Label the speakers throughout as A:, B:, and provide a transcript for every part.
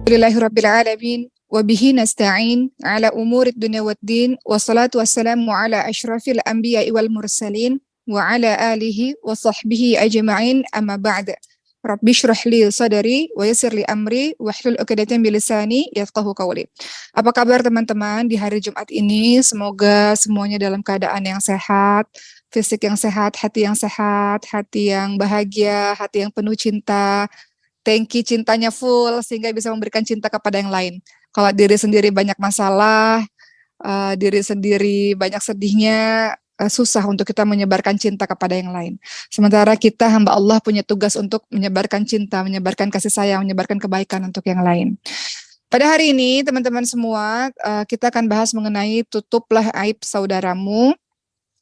A: Alhamdulillahirabbil alamin wa bihi nasta'in ala umurid dunya waddin wassalatu wassalamu ala asyrafil anbiya'i wal mursalin wa ala alihi wa sahbihi ajma'in amma ba'd. Rabbi shrah li sadri wa yassir li amri wahlul 'uqdatam min lisani yafqahu qawli. Apa kabar teman-teman di hari Jumat ini? Semoga semuanya dalam keadaan yang sehat, fisik yang sehat, hati yang bahagia, hati yang penuh cinta. Tangki cintanya full sehingga bisa memberikan cinta kepada yang lain. Kalau diri sendiri banyak masalah, diri sendiri banyak sedihnya, susah untuk kita menyebarkan cinta kepada yang lain. Sementara kita hamba Allah punya tugas untuk menyebarkan cinta, menyebarkan kasih sayang, menyebarkan kebaikan untuk yang lain. Pada hari ini teman-teman semua, kita akan bahas mengenai tutuplah aib saudaramu.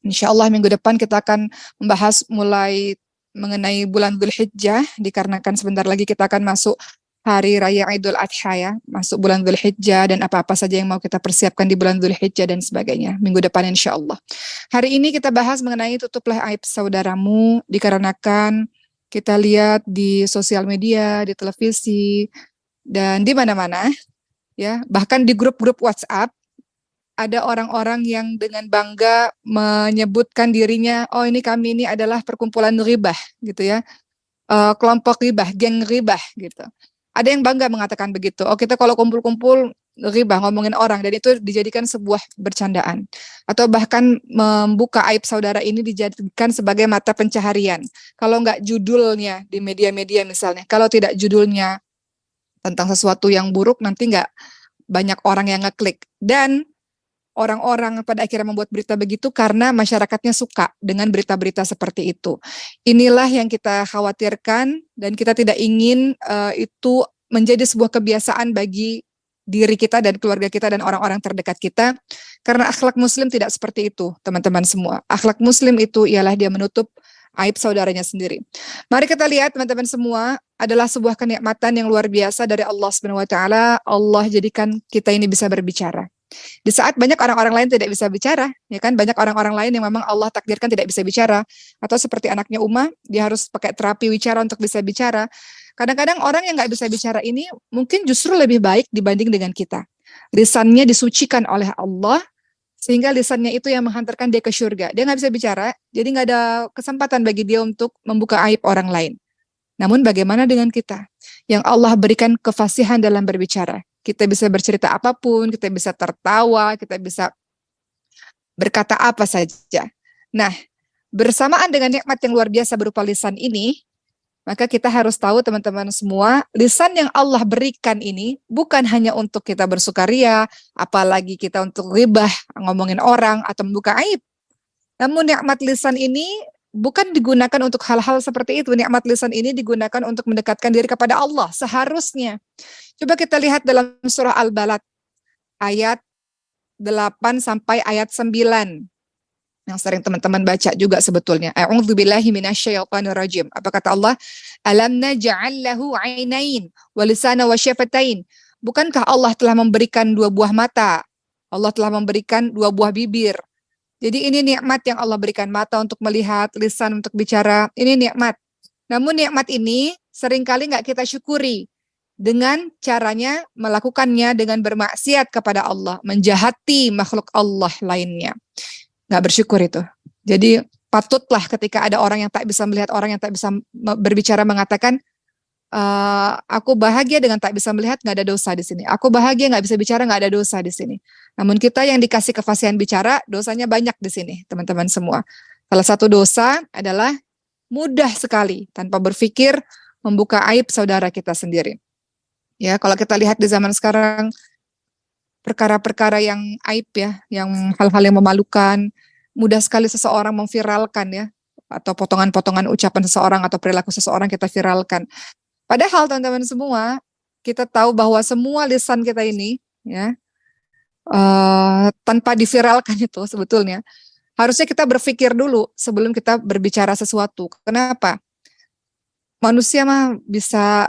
A: Insya Allah minggu depan kita akan membahas mulai mengenai bulan Dzulhijjah, dikarenakan sebentar lagi kita akan masuk hari raya Idul Adha ya, masuk bulan Dzulhijjah dan apa-apa saja yang mau kita persiapkan di bulan Dzulhijjah dan sebagainya, minggu depan insya Allah. Hari ini kita bahas mengenai tutuplah aib saudaramu, dikarenakan kita lihat di sosial media, di televisi, dan di mana-mana, ya, bahkan di grup-grup WhatsApp, ada orang-orang yang dengan bangga menyebutkan dirinya, oh kami ini adalah perkumpulan ghibah gitu ya, kelompok ghibah, geng ghibah gitu. Ada yang bangga mengatakan begitu, oh kita kalau kumpul-kumpul ghibah, ngomongin orang, dan itu dijadikan sebuah bercandaan. Atau bahkan membuka aib saudara ini dijadikan sebagai mata pencaharian. Kalau nggak judulnya di media-media misalnya, kalau tidak judulnya tentang sesuatu yang buruk, nanti nggak banyak orang yang ngeklik. Dan orang-orang pada akhirnya membuat berita begitu karena masyarakatnya suka dengan berita-berita seperti itu. Inilah yang kita khawatirkan dan kita tidak ingin itu menjadi sebuah kebiasaan bagi diri kita dan keluarga kita dan orang-orang terdekat kita. Karena akhlak muslim tidak seperti itu, teman-teman semua. Akhlak muslim itu ialah dia menutup aib saudaranya sendiri. Mari kita lihat teman-teman semua, adalah sebuah kenikmatan yang luar biasa dari Allah Subhanahu wa taala. Allah jadikan kita ini bisa berbicara. Di saat banyak orang-orang lain tidak bisa bicara, ya kan, banyak orang-orang lain yang memang Allah takdirkan tidak bisa bicara, atau seperti anaknya Uma, dia harus pakai terapi wicara untuk bisa bicara. Kadang-kadang orang yang nggak bisa bicara ini mungkin justru lebih baik dibanding dengan kita. Lisannya disucikan oleh Allah, sehingga lisannya itu yang menghantarkan dia ke surga. Dia nggak bisa bicara, jadi nggak ada kesempatan bagi dia untuk membuka aib orang lain. Namun bagaimana dengan kita, yang Allah berikan kefasihan dalam berbicara? Kita bisa bercerita apapun, kita bisa tertawa, kita bisa berkata apa saja. Nah, bersamaan dengan nikmat yang luar biasa berupa lisan ini, maka kita harus tahu teman-teman semua, lisan yang Allah berikan ini bukan hanya untuk kita bersukaria, apalagi kita untuk ghibah, ngomongin orang, atau membuka aib. Namun nikmat lisan ini bukan digunakan untuk hal-hal seperti itu. Nikmat lisan ini digunakan untuk mendekatkan diri kepada Allah, seharusnya. Coba kita lihat dalam surah Al-Balad, ayat 8 sampai ayat 9. Yang sering teman-teman baca juga sebetulnya. A'udzubillahi minasyaitonirrajim. Apa kata Allah? Alam naj'al lahu 'ainain wa lisana wa syafatain. Bukankah Allah telah memberikan 2 buah mata? Allah telah memberikan 2 buah bibir. Jadi ini nikmat yang Allah berikan, mata untuk melihat, lisan untuk bicara. Ini nikmat. Namun nikmat ini seringkali nggak kita syukuri dengan caranya melakukannya dengan bermaksiat kepada Allah, menjahati makhluk Allah lainnya. Nggak bersyukur itu. Jadi patutlah ketika ada orang yang tak bisa melihat, orang yang tak bisa berbicara mengatakan, aku bahagia dengan tak bisa melihat, nggak ada dosa di sini. Aku bahagia nggak bisa bicara, nggak ada dosa di sini. Namun kita yang dikasih kefasihan bicara, dosanya banyak di sini, teman-teman semua. Salah satu dosa adalah mudah sekali tanpa berpikir membuka aib saudara kita sendiri. Ya, kalau kita lihat di zaman sekarang, perkara-perkara yang aib ya, yang hal-hal yang memalukan, mudah sekali seseorang memviralkan ya, atau potongan-potongan ucapan seseorang atau perilaku seseorang kita viralkan. Padahal teman-teman semua, kita tahu bahwa semua lisan kita ini, ya, tanpa diviralkan itu sebetulnya, harusnya kita berpikir dulu sebelum kita berbicara sesuatu. Kenapa? Manusia mah bisa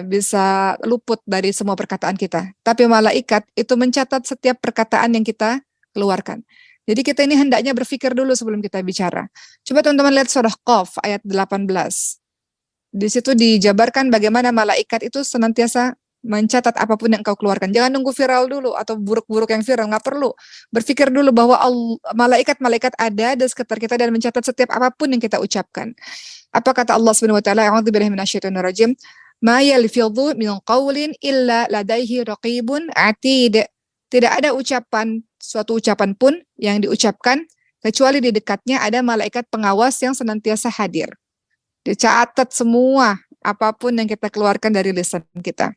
A: bisa luput dari semua perkataan kita. Tapi malaikat itu mencatat setiap perkataan yang kita keluarkan. Jadi kita ini hendaknya berpikir dulu sebelum kita bicara. Coba teman-teman lihat surah Qaf ayat 18. Di situ dijabarkan bagaimana malaikat itu senantiasa mencatat apapun yang engkau keluarkan. Jangan nunggu viral dulu atau buruk-buruk yang viral, nggak perlu. Berpikir dulu bahwa malaikat-malaikat ada di sekitar kita dan mencatat setiap apapun yang kita ucapkan. Apa kata Allah Subhanahu wa taala? A'udzubillahi minasyaitonir rajim. Ma yalfidhu min qawlin illa ladaihi raqibun atid. Tidak ada suatu ucapan pun yang diucapkan kecuali di dekatnya ada malaikat pengawas yang senantiasa hadir. Dicatat semua apapun yang kita keluarkan dari lisan kita.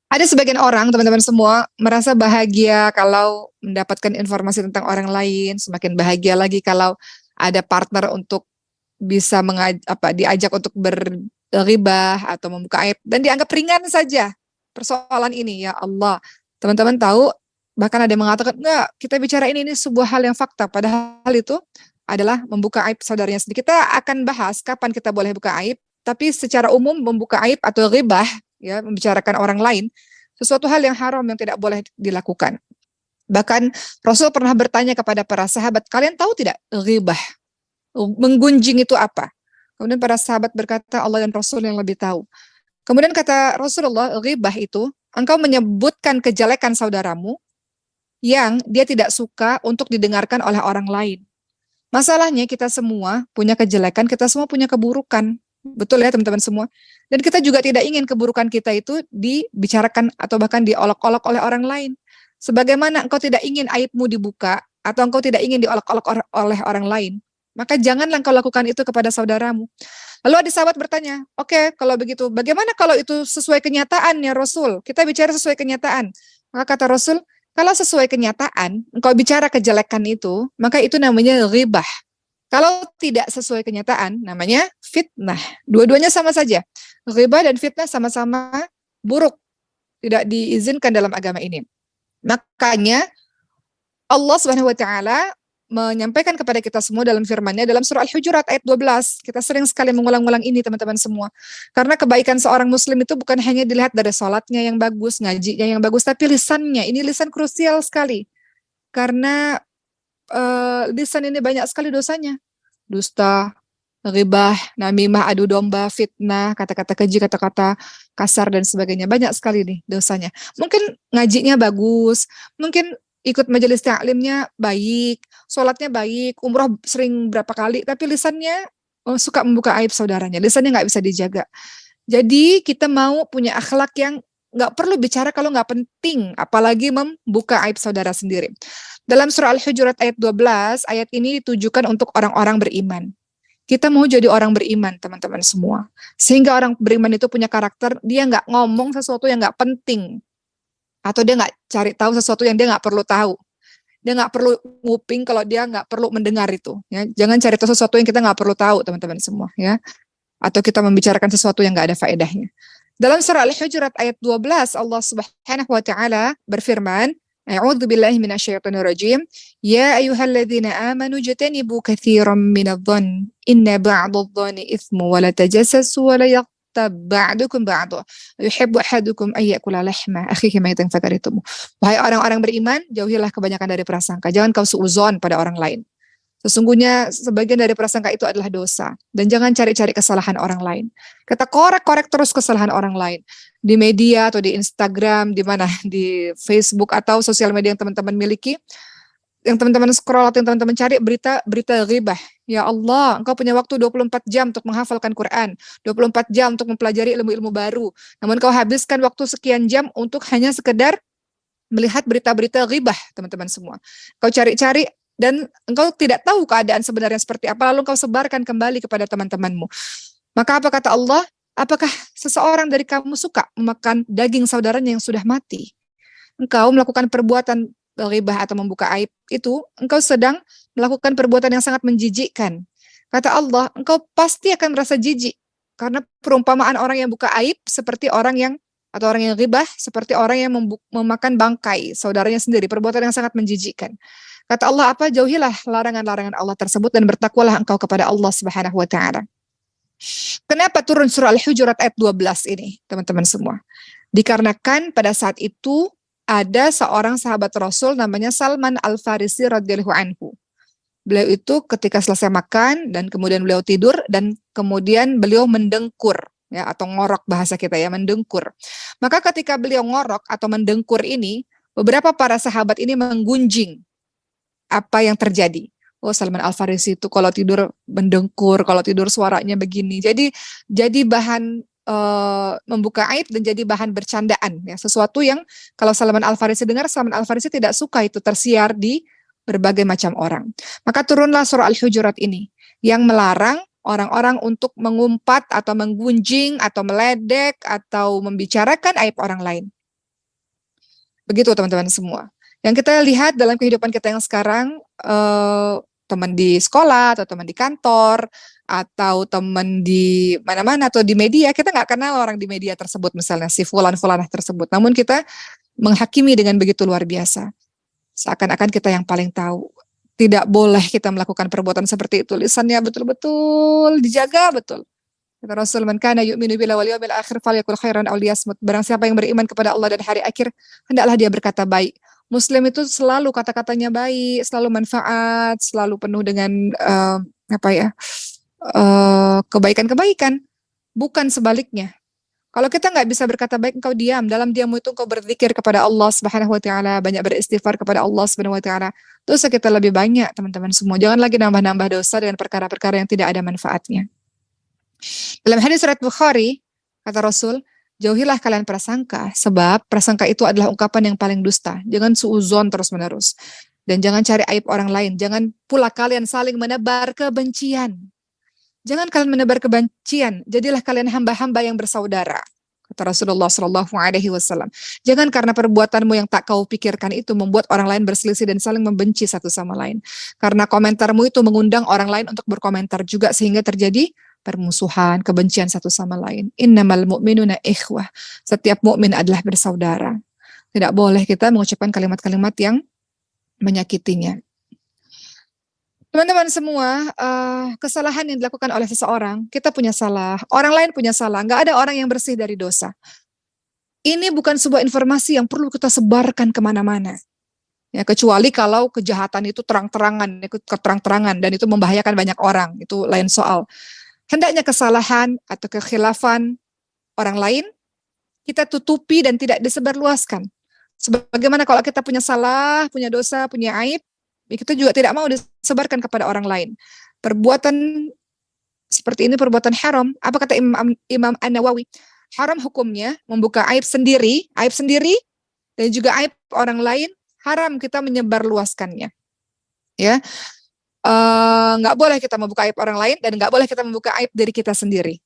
A: Ada sebagian orang, teman-teman semua, merasa bahagia kalau mendapatkan informasi tentang orang lain, semakin bahagia lagi kalau ada partner untuk bisa diajak untuk berghibah atau membuka aib, dan dianggap ringan saja persoalan ini. Ya Allah, teman-teman tahu, bahkan ada yang mengatakan, enggak, kita bicara ini sebuah hal yang fakta, padahal itu adalah membuka aib saudaranya sendiri. Kita akan bahas kapan kita boleh buka aib, tapi secara umum membuka aib atau ghibah, ya, membicarakan orang lain, sesuatu hal yang haram yang tidak boleh dilakukan. Bahkan Rasul pernah bertanya kepada para sahabat, kalian tahu tidak ghibah, menggunjing itu apa? Kemudian para sahabat berkata, Allah dan Rasul yang lebih tahu. Kemudian kata Rasulullah, ghibah itu engkau menyebutkan kejelekan saudaramu yang dia tidak suka untuk didengarkan oleh orang lain. Masalahnya kita semua punya kejelekan, kita semua punya keburukan. Betul ya teman-teman semua. Dan kita juga tidak ingin keburukan kita itu dibicarakan atau bahkan diolok-olok oleh orang lain. Sebagaimana engkau tidak ingin aibmu dibuka atau engkau tidak ingin diolok-olok oleh orang lain, maka janganlah engkau lakukan itu kepada saudaramu. Lalu ada sahabat bertanya, oke, kalau begitu, bagaimana kalau itu sesuai kenyataan ya Rasul? Kita bicara sesuai kenyataan. Maka kata Rasul, kalau sesuai kenyataan, engkau bicara kejelekan itu, maka itu namanya ghibah. Kalau tidak sesuai kenyataan, namanya fitnah. Dua-duanya sama saja. Ghibah dan fitnah sama-sama buruk. Tidak diizinkan dalam agama ini. Makanya Allah Subhanahu wa taala menyampaikan kepada kita semua dalam firman-Nya dalam surah Al-Hujurat ayat 12. Kita sering sekali mengulang-ulang ini teman-teman semua. Karena kebaikan seorang muslim itu bukan hanya dilihat dari salatnya yang bagus, ngajinya yang bagus, tapi lisannya. Ini lisan krusial sekali. Karena lisan ini banyak sekali dosanya. Dusta, ghibah, namimah, adu domba, fitnah, kata-kata keji, kata-kata kasar dan sebagainya. Banyak sekali nih dosanya. Mungkin ngajinya bagus, mungkin ikut majelis ta'limnya baik, sholatnya baik, umroh sering berapa kali, tapi lisannya suka membuka aib saudaranya, lisannya nggak bisa dijaga. Jadi kita mau punya akhlak yang nggak perlu bicara kalau nggak penting, apalagi membuka aib saudara sendiri. Dalam surah Al-Hujurat ayat 12, ayat ini ditujukan untuk orang-orang beriman. Kita mau jadi orang beriman, teman-teman semua. Sehingga orang beriman itu punya karakter, dia nggak ngomong sesuatu yang nggak penting. Atau dia nggak cari tahu sesuatu yang dia nggak perlu tahu. Dia nggak perlu nguping kalau dia nggak perlu mendengar itu. Ya. Jangan cari tahu sesuatu yang kita nggak perlu tahu, teman-teman semua. Ya. Atau kita membicarakan sesuatu yang nggak ada faedahnya. Dalam surah Al-Hujurat ayat 12, Allah Subhanahu wa taala berfirman, A'udzu billahi minasyaitonir rajim. Ya ayyuhalladzina amanu jatanibu katsiran minadh-dhann inna ba'dadh-dhanni itsmu wa la tajassasu wa la ba'dukum ba'du yuhibbu ahadukum ay ya'kula lahma akhihi maitan fakaritum. Wahai orang-orang beriman, jauhilah kebanyakan dari prasangka. Jangan kau suudzon pada orang lain. Sesungguhnya sebagian dari prasangka itu adalah dosa. Dan jangan cari-cari kesalahan orang lain. Kita korek-korek terus kesalahan orang lain. Di media atau di Instagram, di mana, di Facebook atau sosial media yang teman-teman miliki. Yang teman-teman scroll atau yang teman-teman cari berita ghibah. Ya Allah, engkau punya waktu 24 jam untuk menghafalkan Quran. 24 jam untuk mempelajari ilmu-ilmu baru. Namun kau habiskan waktu sekian jam untuk hanya sekedar melihat berita-berita ghibah, teman-teman semua. Kau cari-cari dan engkau tidak tahu keadaan sebenarnya seperti apa, lalu engkau sebarkan kembali kepada teman-temanmu. Maka apa kata Allah? Apakah seseorang dari kamu suka memakan daging saudaranya yang sudah mati? Engkau melakukan perbuatan ghibah atau membuka aib itu, engkau sedang melakukan perbuatan yang sangat menjijikkan. Kata Allah, engkau pasti akan merasa jijik. Karena perumpamaan orang yang buka aib seperti orang yang ghibah, seperti orang yang memakan bangkai saudaranya sendiri, perbuatan yang sangat menjijikkan. Kata Allah apa? Jauhilah larangan-larangan Allah tersebut dan bertakwalah engkau kepada Allah Subhanahu wa taala. Kenapa turun surah Al-Hujurat ayat 12 ini, teman-teman semua? Dikarenakan pada saat itu ada seorang sahabat Rasul namanya Salman Al-Farisi radhiyallahu anhu. Beliau itu ketika selesai makan dan kemudian beliau tidur dan kemudian beliau mendengkur. ya, atau ngorok bahasa kita ya, mendengkur. Maka ketika beliau ngorok atau mendengkur ini, beberapa para sahabat ini menggunjing apa yang terjadi. Oh, Salman Al-Farisi itu kalau tidur mendengkur, kalau tidur suaranya begini. Jadi bahan membuka aib dan jadi bahan bercandaan ya, sesuatu yang kalau Salman Al-Farisi dengar, Salman Al-Farisi tidak suka itu tersiar di berbagai macam orang. Maka turunlah surah Al-Hujurat ini yang melarang orang-orang untuk mengumpat atau menggunjing atau meledek atau membicarakan aib orang lain. Begitu teman-teman semua. Yang kita lihat dalam kehidupan kita yang sekarang, teman di sekolah atau teman di kantor atau teman di mana-mana atau di media, kita nggak kenal orang di media tersebut, misalnya si fulan-fulanah tersebut. Namun kita menghakimi dengan begitu luar biasa. Seakan-akan kita yang paling tahu. Tidak boleh kita melakukan perbuatan seperti itu. Lisannya betul-betul dijaga betul. Kata Rasul, "Man kana yu'minu billahi wal yawmil akhir falyakul khairan aw liyasmut." Barang siapa yang beriman kepada Allah dan hari akhir, hendaklah dia berkata baik. Muslim itu selalu kata-katanya baik, selalu manfaat, selalu penuh dengan kebaikan-kebaikan. Bukan sebaliknya. Kalau kita nggak bisa berkata baik, engkau diam. Dalam diammu itu engkau berzikir kepada Allah Subhanahu wa taala, banyak beristighfar kepada Allah Subhanahu wa taala. Dosa kita lebih banyak, teman-teman semua. Jangan lagi nambah-nambah dosa dengan perkara-perkara yang tidak ada manfaatnya. Dalam hadis riwayat Bukhari, kata Rasul, jauhilah kalian prasangka, sebab prasangka itu adalah ungkapan yang paling dusta. Jangan suuzon terus-menerus. Dan jangan cari aib orang lain. Jangan pula kalian saling menebar kebencian. Jangan kalian menebar kebencian, jadilah kalian hamba-hamba yang bersaudara. Kata Rasulullah SAW. Jangan karena perbuatanmu yang tak kau pikirkan itu membuat orang lain berselisih dan saling membenci satu sama lain. Karena komentarmu itu mengundang orang lain untuk berkomentar juga sehingga terjadi permusuhan, kebencian satu sama lain. Innamal mu'minuna ikhwah. Setiap mukmin adalah bersaudara. Tidak boleh kita mengucapkan kalimat-kalimat yang menyakitinya. Teman-teman semua, kesalahan yang dilakukan oleh seseorang, kita punya salah, orang lain punya salah, nggak ada orang yang bersih dari dosa. Ini bukan sebuah informasi yang perlu kita sebarkan kemana-mana. Ya, kecuali kalau kejahatan itu terang-terangan dan itu membahayakan banyak orang, itu lain soal. Hendaknya kesalahan atau kekhilafan orang lain, kita tutupi dan tidak disebarluaskan. Sebagaimana kalau kita punya salah, punya dosa, punya aib, kita juga tidak mau disebarkan kepada orang lain. Perbuatan seperti ini perbuatan haram. Apa kata Imam An-Nawawi? Haram hukumnya membuka aib sendiri dan juga aib orang lain, haram kita menyebarluaskannya. Ya, nggak boleh kita membuka aib orang lain dan nggak boleh kita membuka aib diri kita sendiri.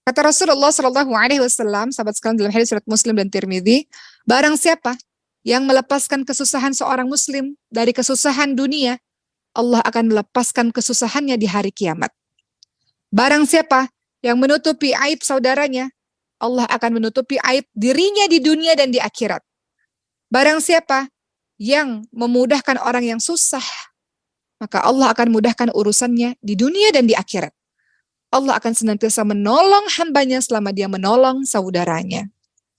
A: Kata Rasulullah SAW, sahabat sekalian dalam hadis riwayat Muslim dan Tirmidzi, barang siapa yang melepaskan kesusahan seorang muslim dari kesusahan dunia, Allah akan melepaskan kesusahannya di hari kiamat. Barang siapa yang menutupi aib saudaranya, Allah akan menutupi aib dirinya di dunia dan di akhirat. Barang siapa yang memudahkan orang yang susah, maka Allah akan mudahkan urusannya di dunia dan di akhirat. Allah akan senantiasa menolong hambanya selama dia menolong saudaranya.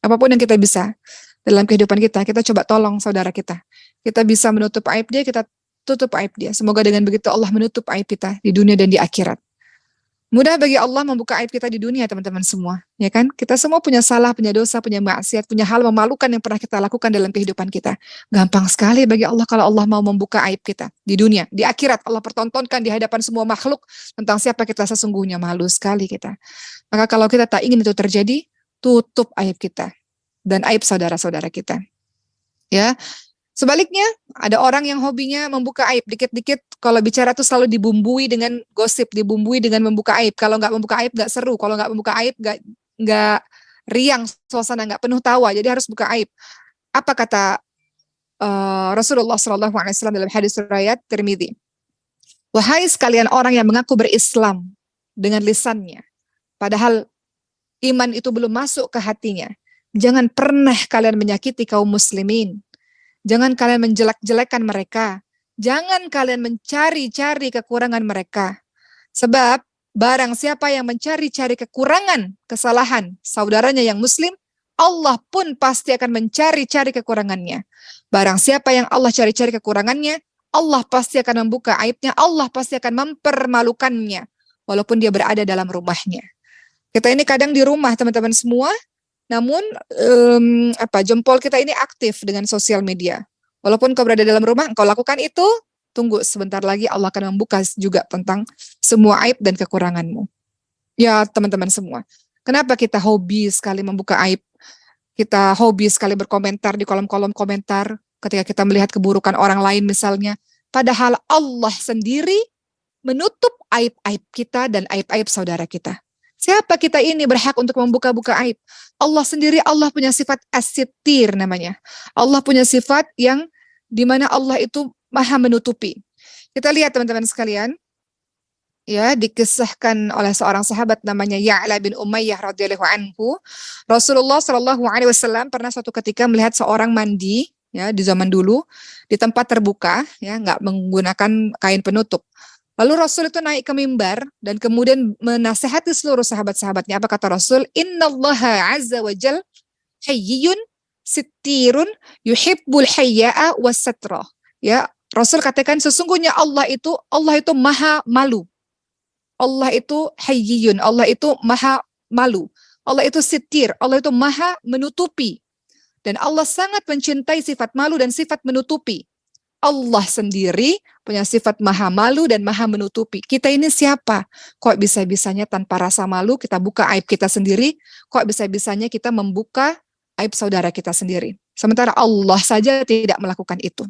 A: Apapun yang kita bisa dalam kehidupan kita, kita coba tolong saudara kita. Kita bisa menutup aib dia, kita tutup aib dia. Semoga dengan begitu Allah menutup aib kita di dunia dan di akhirat. Mudah bagi Allah membuka aib kita di dunia, teman-teman semua. Ya kan? Kita semua punya salah, punya dosa, punya maksiat, punya hal memalukan yang pernah kita lakukan dalam kehidupan kita. Gampang sekali bagi Allah kalau Allah mau membuka aib kita di dunia. Di akhirat Allah pertontonkan di hadapan semua makhluk tentang siapa kita sesungguhnya. Malu sekali kita. Maka kalau kita tak ingin itu terjadi, tutup aib kita dan aib saudara-saudara kita. Ya. Sebaliknya, ada orang yang hobinya membuka aib. Dikit-dikit kalau bicara tuh selalu dibumbui dengan gosip, dibumbui dengan membuka aib. Kalau nggak membuka aib nggak seru. Kalau nggak membuka aib nggak riang suasana, nggak penuh tawa. Jadi harus buka aib. Apa kata Rasulullah SAW dalam hadis riwayat Tirmidzi? Wahai sekalian orang yang mengaku berislam dengan lisannya, padahal iman itu belum masuk ke hatinya. Jangan pernah kalian menyakiti kaum muslimin. Jangan kalian menjelek-jelekan mereka. Jangan kalian mencari-cari kekurangan mereka. Sebab barang siapa yang mencari-cari kekurangan, kesalahan saudaranya yang muslim, Allah pun pasti akan mencari-cari kekurangannya. Barang siapa yang Allah cari-cari kekurangannya, Allah pasti akan membuka aibnya, Allah pasti akan mempermalukannya. walaupun dia berada dalam rumahnya. Kita ini kadang di rumah teman-teman semua, namun jempol kita ini aktif dengan sosial media. Walaupun kau berada dalam rumah, engkau lakukan itu, tunggu sebentar lagi Allah akan membuka juga tentang semua aib dan kekuranganmu. Ya teman-teman semua, kenapa kita hobi sekali membuka aib? Kita hobi sekali berkomentar di kolom-kolom komentar ketika kita melihat keburukan orang lain misalnya. Padahal Allah sendiri menutup aib-aib kita dan aib-aib saudara kita. Siapa kita ini berhak untuk membuka-buka aib? Allah sendiri, Allah punya sifat as-sittir namanya. Allah punya sifat yang dimana Allah itu maha menutupi. Kita lihat teman-teman sekalian, ya, dikisahkan oleh seorang sahabat namanya Ya'la bin Umayyah radhiyallahu anhu. Rasulullah Shallallahu alaihi wasallam pernah suatu ketika melihat seorang mandi, ya, di zaman dulu di tempat terbuka, ya, nggak menggunakan kain penutup. Lalu Rasul itu naik ke mimbar dan kemudian menasihati seluruh sahabat-sahabatnya. Apa kata Rasul? Innallaha azza wa jal hayyun sittirun yuhibbul hayya'a was-satra. Ya, Rasul katakan sesungguhnya Allah itu maha malu. Allah itu hayyun, Allah itu maha malu. Allah itu sitir, Allah itu maha menutupi. Dan Allah sangat mencintai sifat malu dan sifat menutupi. Allah sendiri punya sifat maha malu dan maha menutupi. Kita ini siapa? Kok bisa-bisanya tanpa rasa malu kita buka aib kita sendiri? Kok bisa-bisanya kita membuka aib saudara kita sendiri? Sementara Allah saja tidak melakukan itu.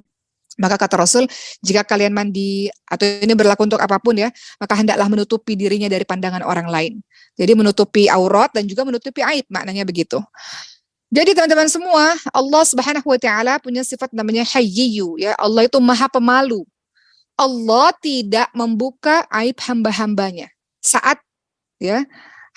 A: Maka kata Rasul, jika kalian mandi, atau ini berlaku untuk apapun ya, maka hendaklah menutupi dirinya dari pandangan orang lain. Jadi menutupi aurat dan juga menutupi aib, maknanya begitu. Jadi teman-teman semua, Allah Subhanahu wa taala punya sifat namanya Hayyu, ya. Allah itu maha pemalu. Allah tidak membuka aib hamba-hambanya saat, ya,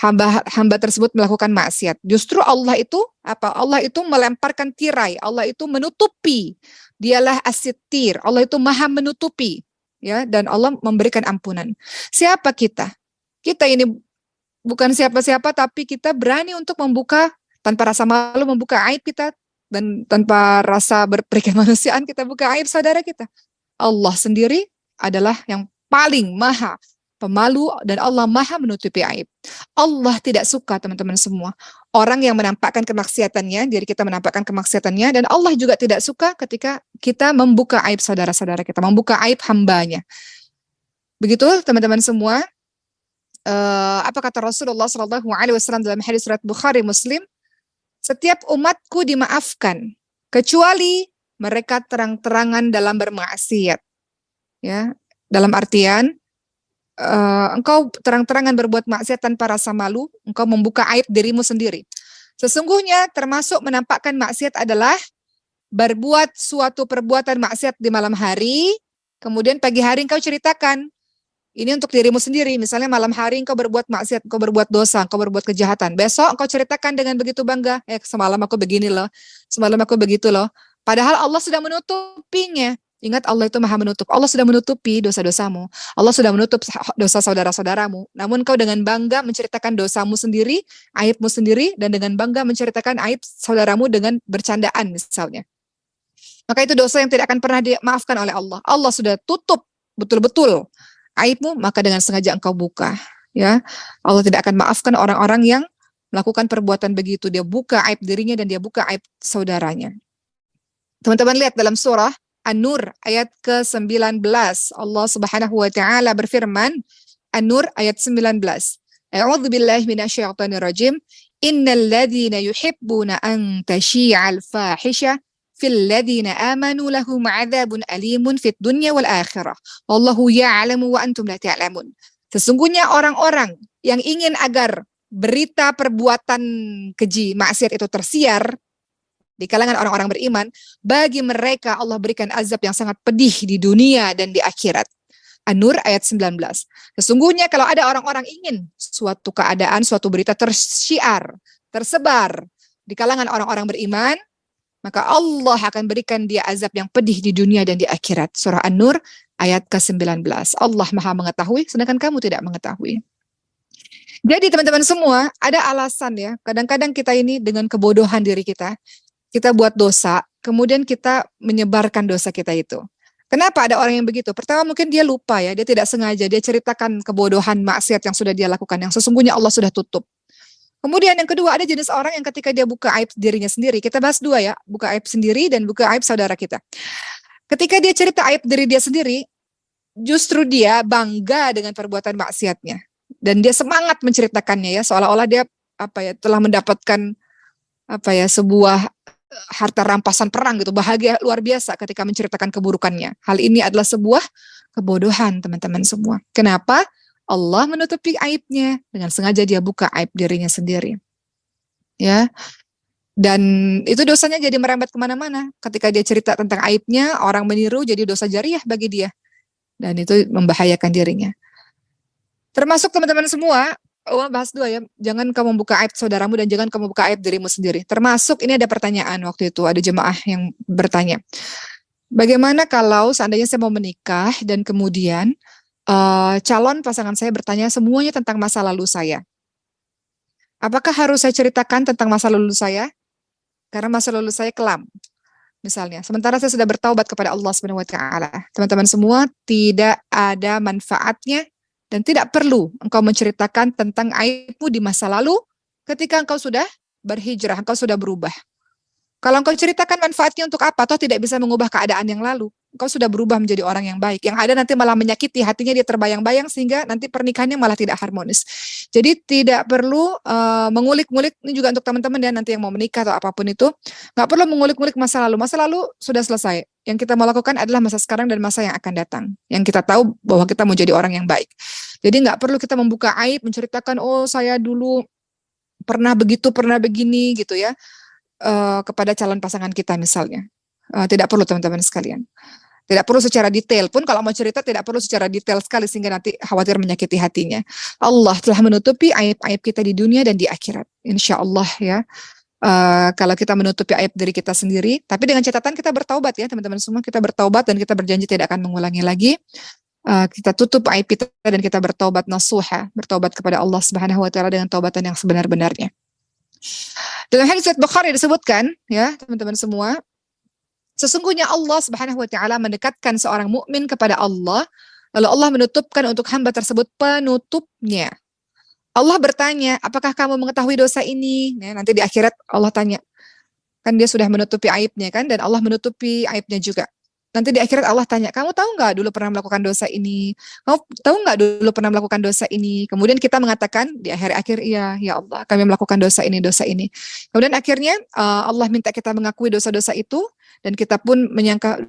A: hamba tersebut melakukan maksiat. Justru Allah itu apa? Allah itu melemparkan tirai, Allah itu menutupi. Dialah as-sittir, Allah itu maha menutupi, ya, dan Allah memberikan ampunan. Siapa kita? Kita ini bukan siapa-siapa, tapi kita berani untuk membuka tanpa rasa malu, membuka aib kita, dan tanpa rasa berkemanusiaan kita buka aib saudara kita. Allah sendiri adalah yang paling maha pemalu dan Allah maha menutupi aib. Allah tidak suka teman-teman semua orang yang menampakkan kemaksiatannya, diri kita menampakkan kemaksiatannya, dan Allah juga tidak suka ketika kita membuka aib saudara-saudara kita, membuka aib hambanya. Begitu teman-teman semua. Apa kata Rasulullah Shallallahu alaihi wasallam dalam hadis riwayat Bukhari Muslim? Setiap umatku dimaafkan kecuali mereka terang-terangan dalam bermaksiat. Ya, dalam artian engkau terang-terangan berbuat maksiat tanpa rasa malu, engkau membuka aib dirimu sendiri. Sesungguhnya termasuk menampakkan maksiat adalah berbuat suatu perbuatan maksiat di malam hari, kemudian pagi hari engkau ceritakan. Ini untuk dirimu sendiri. Misalnya malam hari engkau berbuat maksiat, engkau berbuat dosa, engkau berbuat kejahatan. Besok engkau ceritakan dengan begitu bangga, semalam aku begini loh, semalam aku begitu loh. Padahal Allah sudah menutupinya. Ingat, Allah itu maha menutup. Allah sudah menutupi dosa-dosamu. Allah sudah menutup dosa saudara-saudaramu. Namun kau dengan bangga menceritakan dosamu sendiri, aibmu sendiri, dan dengan bangga menceritakan aib saudaramu dengan bercandaan misalnya. Maka itu dosa yang tidak akan pernah dimaafkan oleh Allah. Allah sudah tutup betul-betul aibmu, maka dengan sengaja engkau buka. Ya, Allah tidak akan maafkan orang-orang yang melakukan perbuatan begitu. Dia buka aib dirinya dan dia buka aib saudaranya. Teman-teman lihat dalam surah An-Nur ayat ke-19. Allah Subhanahu wa taala berfirman, An-Nur ayat 19. A'udzu billahi minasyaitonir rajim. Innal ladzina yuhibbuna an tashi'al fahisha fil ladzina amanu lahum 'adzabun alimun fid dunya wal akhirah. Wallahu ya'lamu wa antum la ta'lamun. Sesungguhnya orang-orang yang ingin agar berita perbuatan keji, maksiat itu tersiar di kalangan orang-orang beriman, bagi mereka Allah berikan azab yang sangat pedih di dunia dan di akhirat. An-Nur ayat 19. Sesungguhnya kalau ada orang-orang ingin suatu keadaan, suatu berita tersiar, tersebar di kalangan orang-orang beriman, maka Allah akan berikan dia azab yang pedih di dunia dan di akhirat. Surah An-Nur ayat ke-19. Allah maha mengetahui, sedangkan kamu tidak mengetahui. Jadi teman-teman semua, ada alasan ya. Kadang-kadang kita ini dengan kebodohan diri kita buat dosa, kemudian kita menyebarkan dosa kita itu. Kenapa ada orang yang begitu? Pertama mungkin dia lupa ya, dia tidak sengaja, dia ceritakan kebodohan maksiat yang sudah dia lakukan, yang sesungguhnya Allah sudah tutup. Kemudian yang kedua, ada jenis orang yang ketika dia buka aib dirinya sendiri. Kita bahas dua ya, buka aib sendiri dan buka aib saudara kita. Ketika dia cerita aib diri dia sendiri, justru dia bangga dengan perbuatan maksiatnya. Dan dia semangat menceritakannya ya, seolah-olah dia telah mendapatkan sebuah harta rampasan perang gitu, bahagia luar biasa ketika menceritakan keburukannya. Hal ini adalah sebuah kebodohan teman-teman semua. Kenapa? Allah menutupi aibnya dengan sengaja dia buka aib dirinya sendiri. Ya, dan itu dosanya jadi merembet kemana-mana. Ketika dia cerita tentang aibnya, orang meniru jadi dosa jariah bagi dia. Dan itu membahayakan dirinya. Termasuk teman-teman semua, bahas dua ya, jangan kamu buka aib saudaramu dan jangan kamu buka aib dirimu sendiri. Termasuk ini ada pertanyaan waktu itu, ada jemaah yang bertanya, bagaimana kalau seandainya saya mau menikah dan kemudian calon pasangan saya bertanya semuanya tentang masa lalu saya. Apakah harus saya ceritakan tentang masa lalu saya? Karena masa lalu saya kelam, misalnya. Sementara saya sudah bertaubat kepada Allah Subhanahu wa taala. Teman-teman semua, tidak ada manfaatnya dan tidak perlu engkau menceritakan tentang aibmu di masa lalu ketika engkau sudah berhijrah, engkau sudah berubah. Kalau engkau ceritakan manfaatnya untuk apa? Toh tidak bisa mengubah keadaan yang lalu. Engkau sudah berubah menjadi orang yang baik. Yang ada nanti malah menyakiti, hatinya dia terbayang-bayang sehingga nanti pernikahannya malah tidak harmonis. Jadi tidak perlu mengulik-ngulik, ini juga untuk teman-teman ya nanti yang mau menikah atau apapun itu. Nggak perlu mengulik-ngulik masa lalu. Masa lalu sudah selesai. Yang kita mau lakukan adalah masa sekarang dan masa yang akan datang. Yang kita tahu bahwa kita mau jadi orang yang baik. Jadi nggak perlu kita membuka aib, menceritakan, oh saya dulu pernah begitu, pernah begini gitu ya. Kepada calon pasangan kita misalnya. Tidak perlu teman-teman sekalian. Tidak perlu secara detail pun, kalau mau cerita tidak perlu secara detail sekali sehingga nanti khawatir menyakiti hatinya. Allah telah menutupi aib-aib kita di dunia dan di akhirat. Insya Allah ya. Kalau kita menutupi aib diri kita sendiri, tapi dengan catatan kita bertaubat ya teman-teman semua, kita bertaubat dan kita berjanji tidak akan mengulangi lagi. Kita tutup aib kita dan kita bertaubat nasuha, bertaubat kepada Allah Subhanahu wa taala dengan taubatan yang sebenar-benarnya. Dalam hadis Bukhari disebutkan ya teman-teman semua, sesungguhnya Allah Subhanahu wa taala mendekatkan seorang mukmin kepada Allah, lalu Allah menutupkan untuk hamba tersebut penutupnya. Allah bertanya, apakah kamu mengetahui dosa ini? Nah, nanti di akhirat Allah tanya. Kan dia sudah menutupi aibnya kan, dan Allah menutupi aibnya juga. Nanti di akhirat Allah tanya, kamu tahu nggak dulu pernah melakukan dosa ini? Kamu tahu nggak dulu pernah melakukan dosa ini? Kemudian kita mengatakan di akhir-akhir, iya, ya Allah, kami melakukan dosa ini, dosa ini. Kemudian akhirnya Allah minta kita mengakui dosa-dosa itu, dan kita pun menyangka,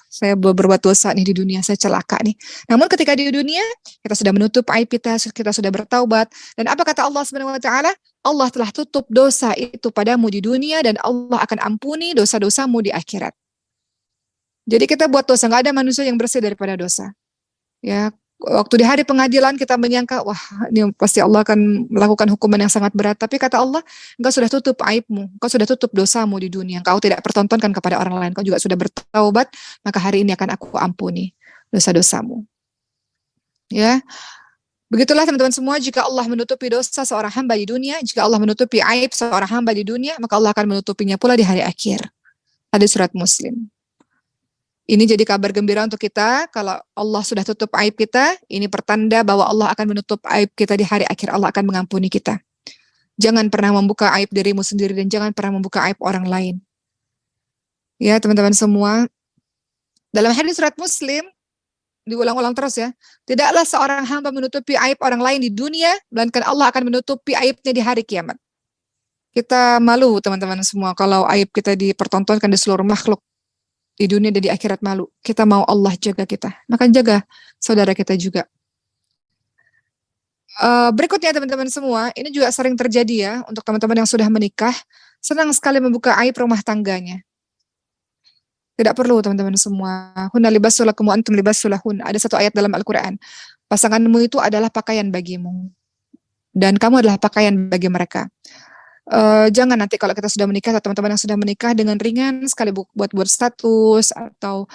A: saya berbuat dosa nih di dunia, saya celaka nih. Namun ketika di dunia, kita sudah menutup aib kita sudah bertaubat. Dan apa kata Allah Subhanahu wa taala? Allah telah tutup dosa itu padamu di dunia dan Allah akan ampuni dosa-dosamu di akhirat. Jadi kita buat dosa, nggak ada manusia yang bersih daripada dosa. Ya, waktu di hari pengadilan kita menyangka, wah ini pasti Allah akan melakukan hukuman yang sangat berat. Tapi kata Allah, engkau sudah tutup aibmu, engkau sudah tutup dosamu di dunia. Engkau tidak pertontonkan kepada orang lain, engkau juga sudah bertaubat, maka hari ini akan aku ampuni dosa-dosamu. Ya, begitulah teman-teman semua, jika Allah menutupi dosa seorang hamba di dunia, jika Allah menutupi aib seorang hamba di dunia, maka Allah akan menutupinya pula di hari akhir. Ada surat Muslim. Ini jadi kabar gembira untuk kita, kalau Allah sudah tutup aib kita, ini pertanda bahwa Allah akan menutup aib kita di hari akhir, Allah akan mengampuni kita. Jangan pernah membuka aib dirimu sendiri dan jangan pernah membuka aib orang lain. Ya teman-teman semua, dalam hadis surat Muslim, diulang-ulang terus ya, tidaklah seorang hamba menutupi aib orang lain di dunia, melainkan Allah akan menutupi aibnya di hari kiamat. Kita malu teman-teman semua kalau aib kita dipertontonkan di seluruh makhluk. Di dunia dan di akhirat malu. Kita mau Allah jaga kita. Maka jaga saudara kita juga. Berikutnya teman-teman semua, ini juga sering terjadi ya untuk teman-teman yang sudah menikah, senang sekali membuka aib rumah tangganya. Tidak perlu teman-teman semua. Hunna libasul lakum wa antum libasul lahun. Ada satu ayat dalam Al-Quran. Pasanganmu itu adalah pakaian bagimu. Dan kamu adalah pakaian bagi mereka. Jangan nanti kalau kita sudah menikah atau teman-teman yang sudah menikah dengan ringan sekali buat status atau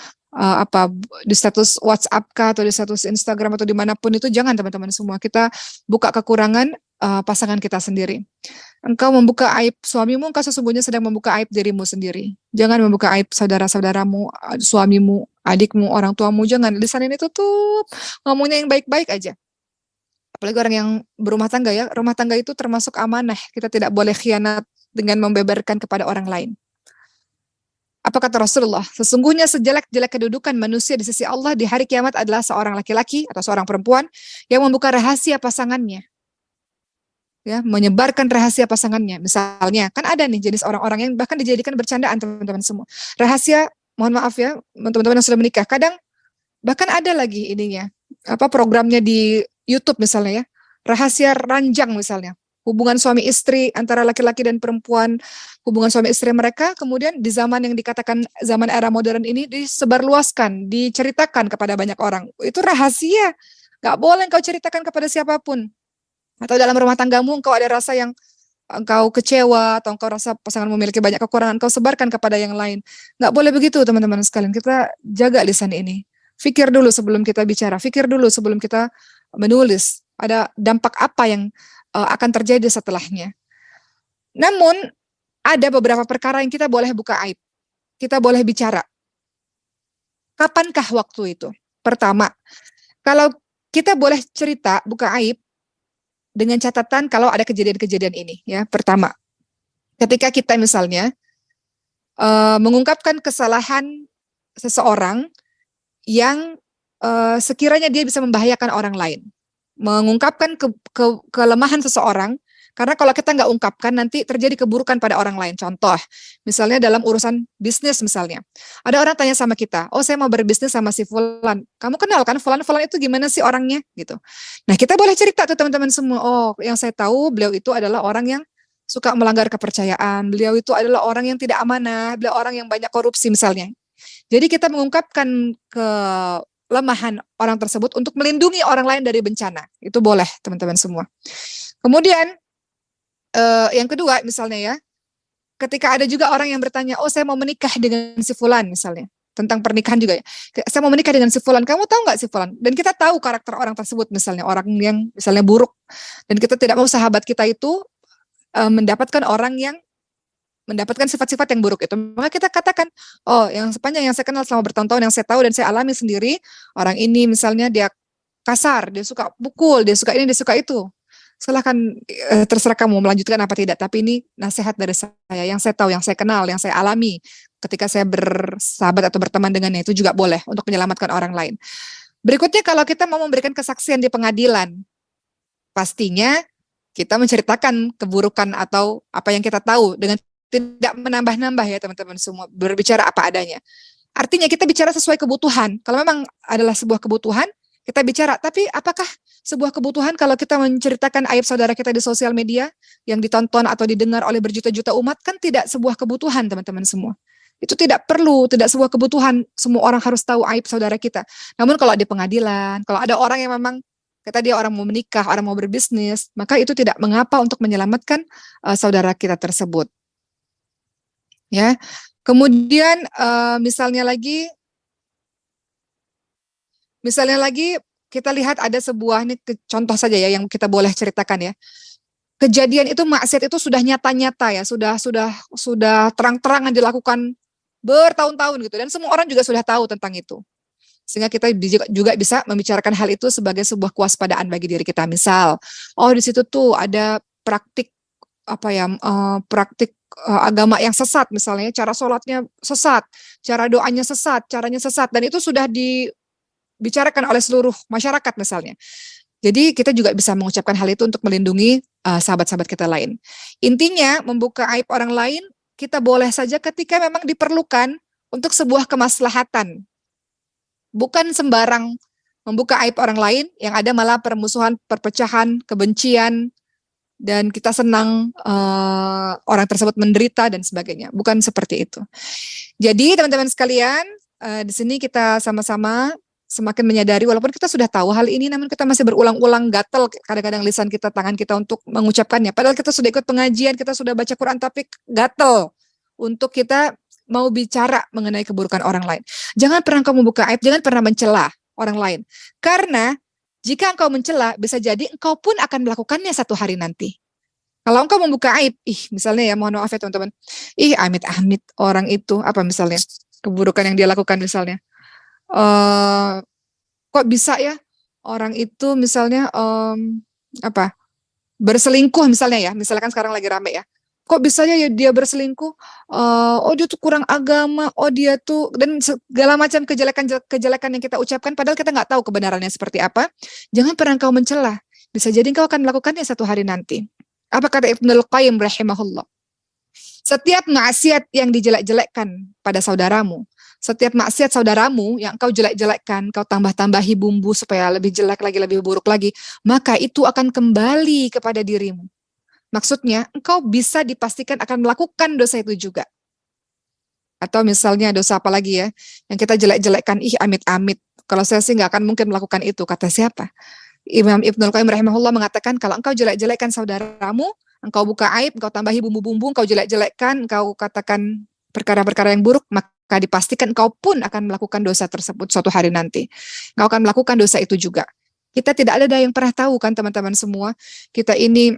A: di status WhatsApp kah atau di status Instagram atau dimanapun itu, jangan teman-teman semua. Kita buka kekurangan pasangan kita sendiri. Engkau membuka aib suamimu, engkau sesungguhnya sedang membuka aib dirimu sendiri. Jangan membuka aib saudara-saudaramu, suamimu, adikmu, orang tuamu. Jangan. Lisan ini tutup. Ngomongnya yang baik-baik aja. Apalagi orang yang berumah tangga ya. Rumah tangga itu termasuk amanah. Kita tidak boleh khianat dengan membeberkan kepada orang lain. Apa kata Rasulullah? Sesungguhnya sejelek-jelek kedudukan manusia di sisi Allah di hari kiamat adalah seorang laki-laki atau seorang perempuan yang membuka rahasia pasangannya. Ya, menyebarkan rahasia pasangannya. Misalnya, kan ada nih jenis orang-orang yang bahkan dijadikan bercandaan teman-teman semua. Rahasia, mohon maaf ya, teman-teman yang sudah menikah. Kadang bahkan ada lagi ininya, programnya di YouTube misalnya ya. Rahasia ranjang misalnya. Hubungan suami istri antara laki-laki dan perempuan, hubungan suami istri mereka, kemudian di zaman yang dikatakan zaman era modern ini disebarluaskan, diceritakan kepada banyak orang. Itu rahasia. Gak boleh engkau ceritakan kepada siapapun. Atau dalam rumah tanggamu engkau ada rasa yang engkau kecewa atau engkau rasa pasangan memiliki banyak kekurangan, engkau sebarkan kepada yang lain. Nggak boleh begitu teman-teman sekalian. Kita jaga lisan ini. Fikir dulu sebelum kita bicara. Fikir dulu sebelum kita menulis. Ada dampak apa yang akan terjadi setelahnya. Namun ada beberapa perkara yang kita boleh buka aib. Kita boleh bicara. Kapankah waktu itu? Pertama, kalau kita boleh cerita, buka aib, dengan catatan kalau ada kejadian-kejadian ini ya. Pertama, ketika kita misalnya mengungkapkan kesalahan seseorang yang sekiranya dia bisa membahayakan orang lain, mengungkapkan kelemahan seseorang, karena kalau kita nggak ungkapkan nanti terjadi keburukan pada orang lain. Contoh, misalnya dalam urusan bisnis misalnya, ada orang tanya sama kita, oh saya mau berbisnis sama si Fulan, kamu kenal kan Fulan itu gimana sih orangnya gitu. Nah kita boleh cerita tuh teman-teman semua, oh yang saya tahu beliau itu adalah orang yang suka melanggar kepercayaan, beliau itu adalah orang yang tidak amanah, beliau orang yang banyak korupsi misalnya. Jadi kita mengungkapkan kelemahan orang tersebut untuk melindungi orang lain dari bencana, itu boleh teman-teman semua. Kemudian yang kedua misalnya ya, ketika ada juga orang yang bertanya, oh saya mau menikah dengan si Fulan misalnya, tentang pernikahan juga ya, saya mau menikah dengan si Fulan, kamu tahu nggak si Fulan? Dan kita tahu karakter orang tersebut misalnya, orang yang misalnya buruk, dan kita tidak mau sahabat kita itu mendapatkan orang yang mendapatkan sifat-sifat yang buruk itu, maka kita katakan, oh yang sepanjang yang saya kenal selama bertahun-tahun, yang saya tahu dan saya alami sendiri, orang ini misalnya dia kasar, dia suka pukul, dia suka ini, dia suka itu. Silahkan terserah kamu melanjutkan apa tidak, tapi ini nasihat dari saya, yang saya tahu, yang saya kenal, yang saya alami ketika saya bersahabat atau berteman dengannya, itu juga boleh untuk menyelamatkan orang lain. Berikutnya kalau kita mau memberikan kesaksian di pengadilan, pastinya kita menceritakan keburukan atau apa yang kita tahu dengan tidak menambah-nambah ya teman-teman semua, berbicara apa adanya. Artinya kita bicara sesuai kebutuhan. Kalau memang adalah sebuah kebutuhan, kita bicara, tapi apakah sebuah kebutuhan kalau kita menceritakan aib saudara kita di sosial media yang ditonton atau didengar oleh berjuta-juta umat, kan tidak sebuah kebutuhan teman-teman semua. Itu tidak perlu, tidak sebuah kebutuhan semua orang harus tahu aib saudara kita. Namun kalau di pengadilan, kalau ada orang yang memang kata dia orang mau menikah, orang mau berbisnis, maka itu tidak mengapa untuk menyelamatkan saudara kita tersebut. Ya. Kemudian misalnya lagi kita lihat ada sebuah, ini contoh saja ya yang kita boleh ceritakan ya. Kejadian itu, maksiat itu sudah nyata-nyata ya, sudah terang-terangan dilakukan bertahun-tahun gitu, dan semua orang juga sudah tahu tentang itu. Sehingga kita juga bisa membicarakan hal itu sebagai sebuah kewaspadaan bagi diri kita. Misal, oh di situ tuh ada praktik agama yang sesat misalnya, cara sholatnya sesat, cara doanya sesat, caranya sesat, dan itu sudah dibicarakan oleh seluruh masyarakat misalnya. Jadi kita juga bisa mengucapkan hal itu untuk melindungi sahabat-sahabat kita lain. Intinya membuka aib orang lain kita boleh saja ketika memang diperlukan untuk sebuah kemaslahatan. Bukan sembarang membuka aib orang lain yang ada malah permusuhan, perpecahan, kebencian, dan kita senang orang tersebut menderita dan sebagainya. Bukan seperti itu. Jadi teman-teman sekalian, di sini kita sama-sama semakin menyadari, walaupun kita sudah tahu hal ini, namun kita masih berulang-ulang gatel kadang-kadang lisan kita, tangan kita untuk mengucapkannya. Padahal kita sudah ikut pengajian, kita sudah baca Quran, tapi gatel untuk kita mau bicara mengenai keburukan orang lain. Jangan pernah engkau membuka aib, jangan pernah mencela orang lain. Karena jika engkau mencela, bisa jadi engkau pun akan melakukannya satu hari nanti. Kalau engkau membuka aib, misalnya ya, mohon maaf ya teman-teman, amit-amit orang itu, apa misalnya, keburukan yang dia lakukan misalnya, kok bisa ya orang itu misalnya apa berselingkuh misalnya ya, misalkan sekarang lagi rame ya, kok bisanya ya dia berselingkuh, oh dia tuh kurang agama, oh dia tuh, dan segala macam kejelekan yang kita ucapkan, padahal kita nggak tahu kebenarannya seperti apa. Jangan pernah kau mencela, bisa jadi kau akan melakukannya satu hari nanti. Apa kata Ibnul Qayyim rahimahullah? Setiap maksiat yang dijelek-jelekkan pada saudaramu, setiap maksiat saudaramu yang kau jelek-jelekkan, kau tambah-tambahi bumbu supaya lebih jelek lagi, lebih buruk lagi, maka itu akan kembali kepada dirimu. Maksudnya, engkau bisa dipastikan akan melakukan dosa itu juga. Atau misalnya dosa apa lagi ya, yang kita jelek-jelekkan, amit-amit. Kalau saya sih nggak akan mungkin melakukan itu, kata siapa? Imam Ibnul Qayyim rahimahullah mengatakan, kalau engkau jelek-jelekkan saudaramu, engkau buka aib, engkau tambahi bumbu-bumbu, engkau jelek-jelekkan, engkau katakan perkara-perkara yang buruk, maka dipastikan engkau pun akan melakukan dosa tersebut suatu hari nanti. Engkau akan melakukan dosa itu juga. Kita tidak ada yang pernah tahu kan teman-teman semua, kita ini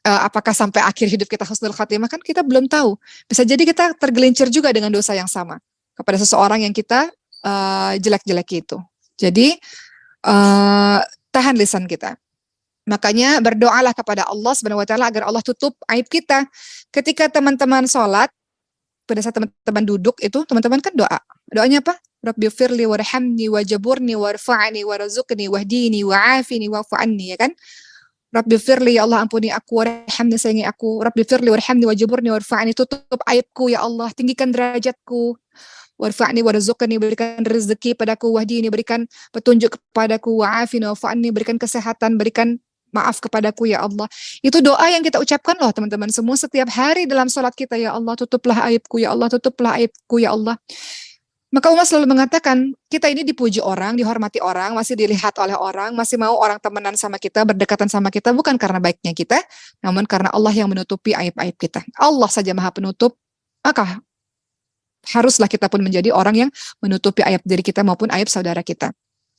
A: apakah sampai akhir hidup kita husnul khatimah, kan kita belum tahu. Bisa jadi kita tergelincir juga dengan dosa yang sama kepada seseorang yang kita jelek-jeleki itu. Jadi tahan lisan kita. Makanya berdoalah kepada Allah Subhanahu wa taala agar Allah tutup aib kita. Ketika teman-teman sholat, pada saat teman-teman duduk itu, teman-teman kan doa. Doanya apa? Rabbighfirli warhamni wajaburni warfa'ni warzuqni wahdini wa'afini wa'fu anni, ya kan? Rabbighfirli, ya Allah ampuni aku, warhamni, sayangi aku. Rabbighfirli warhamni wajaburni warfa'ni, tutup aibku ya Allah, tinggikan derajatku. Warfa'ni warzuqni, berikan rezeki padaku, wahdini, berikan petunjuk kepadaku, wa'afini wa'fu anni, berikan kesehatan, berikan maaf kepadaku ya Allah. Itu doa yang kita ucapkan loh teman-teman semua setiap hari dalam sholat kita. Ya Allah tutuplah aibku, ya Allah tutuplah aibku ya Allah. Maka Umar selalu mengatakan, kita ini dipuji orang, dihormati orang, masih dilihat oleh orang, masih mau orang temenan sama kita, berdekatan sama kita, bukan karena baiknya kita, namun karena Allah yang menutupi aib-aib kita. Allah saja maha penutup, maka haruslah kita pun menjadi orang yang menutupi aib diri kita maupun aib saudara kita.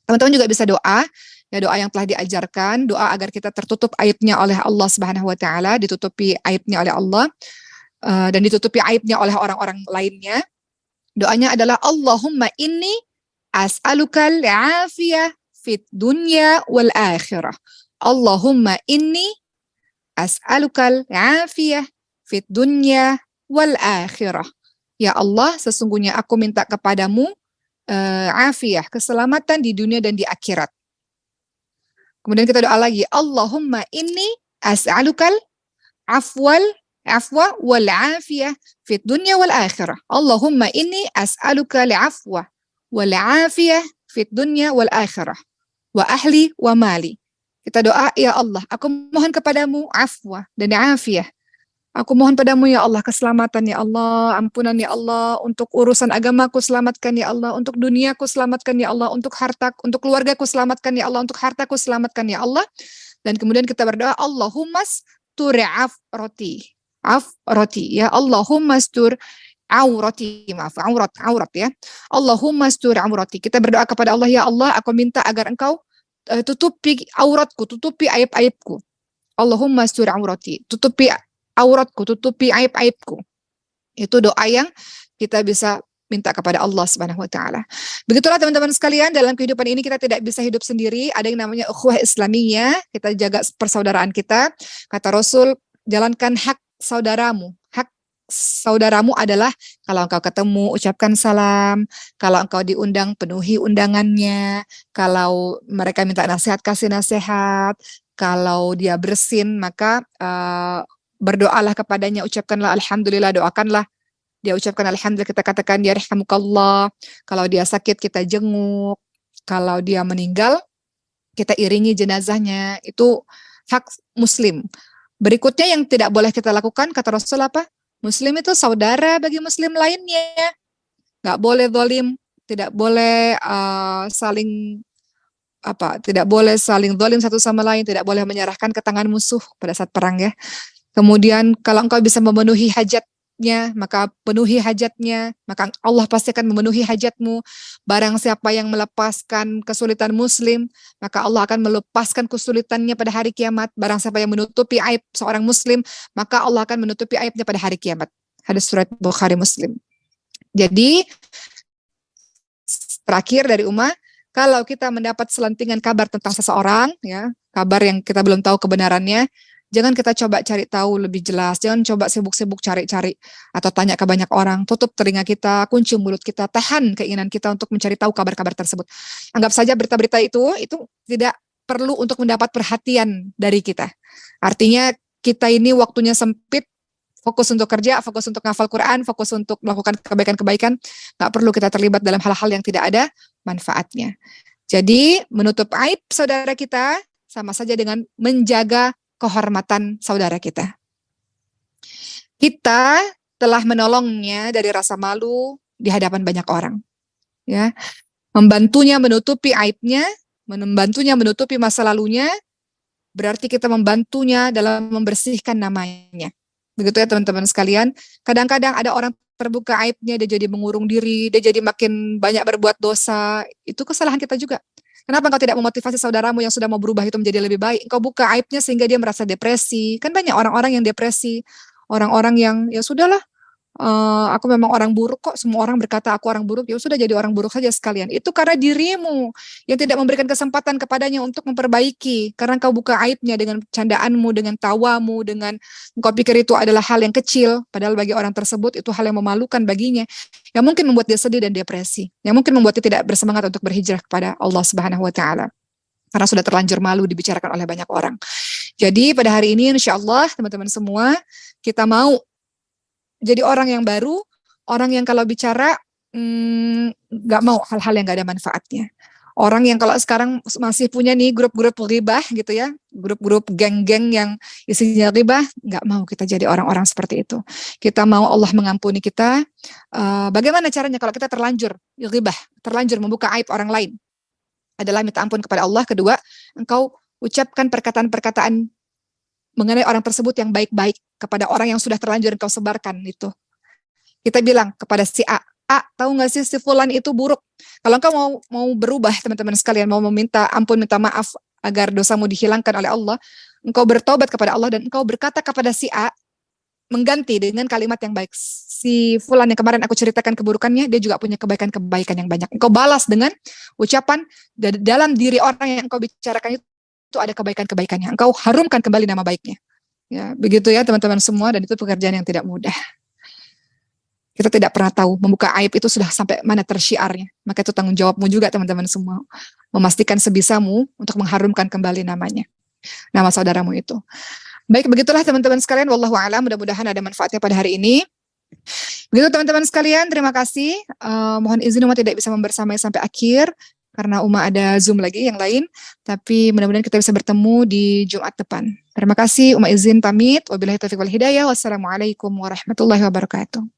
A: Teman-teman juga bisa doa, ya doa yang telah diajarkan, doa agar kita tertutup aibnya oleh Allah Subhanahu wa taala, ditutupi aibnya oleh Allah, dan ditutupi aibnya oleh orang-orang lainnya. Doanya adalah Allahumma inni as'alukal afiyah fit dunya wal akhirah. Allahumma inni as'alukal afiyah fit dunya wal akhirah. Ya Allah, sesungguhnya aku minta kepadamu afiyah, keselamatan di dunia dan di akhirat. Kemudian kita doa lagi, Allahumma inni as'alukal afwa wal afiyah fit dunya wal akhirah. Allahumma inni as'aluka al-afwa wal afiyah fit dunya wal akhirah wa ahli wa mali. Kita doa, ya Allah, aku mohon kepadamu afwa dan afiyah. Aku mohon padamu ya Allah keselamatan ya Allah, ampunan ya Allah, untuk urusan agamaku selamatkan ya Allah, untuk duniaku selamatkan ya Allah, untuk hartaku, untuk keluargaku selamatkan ya Allah, untuk hartaku selamatkan ya Allah. Dan kemudian kita berdoa, Allahumma stur afroti, ya Allahumma stur aurati, maaf, aurat ya. Allahumma stur aurati. Kita berdoa kepada Allah, ya Allah, aku minta agar engkau tutupi auratku, tutupi aib-aibku. Allahumma stur aurati, tutupi auratku, tutupi aib-aibku. Itu doa yang kita bisa minta kepada Allah Subhanahu wa taala. Begitulah teman-teman sekalian, dalam kehidupan ini kita tidak bisa hidup sendiri, ada yang namanya ukhuwah islamiyah, kita jaga persaudaraan kita. Kata Rasul, jalankan hak saudaramu. Hak saudaramu adalah kalau engkau ketemu ucapkan salam, kalau engkau diundang penuhi undangannya, kalau mereka minta nasihat kasih nasihat, kalau dia bersin maka berdoalah kepadanya, ucapkanlah alhamdulillah, doakanlah. Dia ucapkan alhamdulillah, kita katakan ya rahmukallah. Kalau dia sakit kita jenguk. Kalau dia meninggal kita iringi jenazahnya. Itu hak muslim. Berikutnya yang tidak boleh kita lakukan, kata Rasul apa? Muslim itu saudara bagi muslim lainnya. Nggak boleh zalim, tidak boleh tidak boleh saling zalim satu sama lain, tidak boleh menyerahkan ke tangan musuh pada saat perang ya. Kemudian kalau engkau bisa memenuhi hajat hajatnya, maka penuhi hajatnya, maka Allah pasti akan memenuhi hajatmu. Barang siapa yang melepaskan kesulitan muslim, maka Allah akan melepaskan kesulitannya pada hari kiamat. Barang siapa yang menutupi aib seorang muslim, maka Allah akan menutupi aibnya pada hari kiamat. Hadis surat Bukhari Muslim. Jadi terakhir dari Uma, kalau kita mendapat selentingan kabar tentang seseorang, ya, kabar yang kita belum tahu kebenarannya, jangan kita coba cari tahu lebih jelas, jangan coba sibuk-sibuk cari-cari atau tanya ke banyak orang. Tutup telinga kita, kunci mulut kita, tahan keinginan kita untuk mencari tahu kabar-kabar tersebut. Anggap saja berita-berita itu tidak perlu untuk mendapat perhatian dari kita. Artinya kita ini waktunya sempit, fokus untuk kerja, fokus untuk ngafal Quran, fokus untuk melakukan kebaikan-kebaikan, nggak perlu kita terlibat dalam hal-hal yang tidak ada manfaatnya. Jadi menutup aib saudara kita sama saja dengan menjaga kehormatan saudara kita. Kita telah menolongnya dari rasa malu di hadapan banyak orang. Ya, membantunya menutupi aibnya, membantunya menutupi masa lalunya, berarti kita membantunya dalam membersihkan namanya. Begitu ya teman-teman sekalian. Kadang-kadang ada orang terbuka aibnya, dia jadi mengurung diri, dia jadi makin banyak berbuat dosa. Itu kesalahan kita juga. Kenapa engkau tidak memotivasi saudaramu yang sudah mau berubah itu menjadi lebih baik? Engkau buka aibnya sehingga dia merasa depresi. Kan banyak orang-orang yang depresi. Orang-orang yang ya sudahlah, aku memang orang buruk kok, semua orang berkata aku orang buruk, ya sudah jadi orang buruk saja sekalian. Itu karena dirimu yang tidak memberikan kesempatan kepadanya untuk memperbaiki, karena kau buka aibnya dengan candaanmu, dengan tawamu, dengan engkau pikir itu adalah hal yang kecil, padahal bagi orang tersebut itu hal yang memalukan baginya, yang mungkin membuat dia sedih dan depresi, yang mungkin membuat dia tidak bersemangat untuk berhijrah kepada Allah Subhanahu wa taala. Karena sudah terlanjur malu dibicarakan oleh banyak orang. Jadi pada hari ini insya Allah teman-teman semua, kita mau jadi orang yang baru, orang yang kalau bicara nggak mau hal-hal yang nggak ada manfaatnya. Orang yang kalau sekarang masih punya nih grup-grup ghibah gitu ya, grup-grup geng-geng yang isinya ghibah, nggak mau kita jadi orang-orang seperti itu. Kita mau Allah mengampuni kita. Bagaimana caranya kalau kita terlanjur ghibah, terlanjur membuka aib orang lain? Adalah minta ampun kepada Allah. Kedua, engkau ucapkan perkataan-perkataan mengenai orang tersebut yang baik-baik kepada orang yang sudah terlanjur engkau sebarkan itu. Kita bilang kepada si A, tahu nggak sih si fulan itu buruk. Kalau engkau mau berubah teman-teman sekalian, mau meminta ampun, minta maaf agar dosamu dihilangkan oleh Allah, engkau bertobat kepada Allah dan engkau berkata kepada si A, mengganti dengan kalimat yang baik. Si fulan yang kemarin aku ceritakan keburukannya, dia juga punya kebaikan-kebaikan yang banyak. Engkau balas dengan ucapan dalam diri orang yang engkau bicarakan itu ada kebaikan-kebaikannya. Engkau harumkan kembali nama baiknya. Ya, begitu ya teman-teman semua, dan itu pekerjaan yang tidak mudah. Kita tidak pernah tahu membuka aib itu sudah sampai mana tersyiarnya. Maka itu tanggung jawabmu juga teman-teman semua. Memastikan sebisamu untuk mengharumkan kembali namanya. Nama saudaramu itu. Baik, begitulah teman-teman sekalian. Wallahu a'lam, mudah-mudahan ada manfaatnya pada hari ini. Begitu teman-teman sekalian, terima kasih. Mohon izin Uma tidak bisa membersamai sampai akhir, karena Uma ada Zoom lagi yang lain, tapi mudah-mudahan kita bisa bertemu di Jumat depan. Terima kasih, Uma izin pamit. Wabillahi taufiq wal hidayah. Wassalamualaikum warahmatullahi wabarakatuh.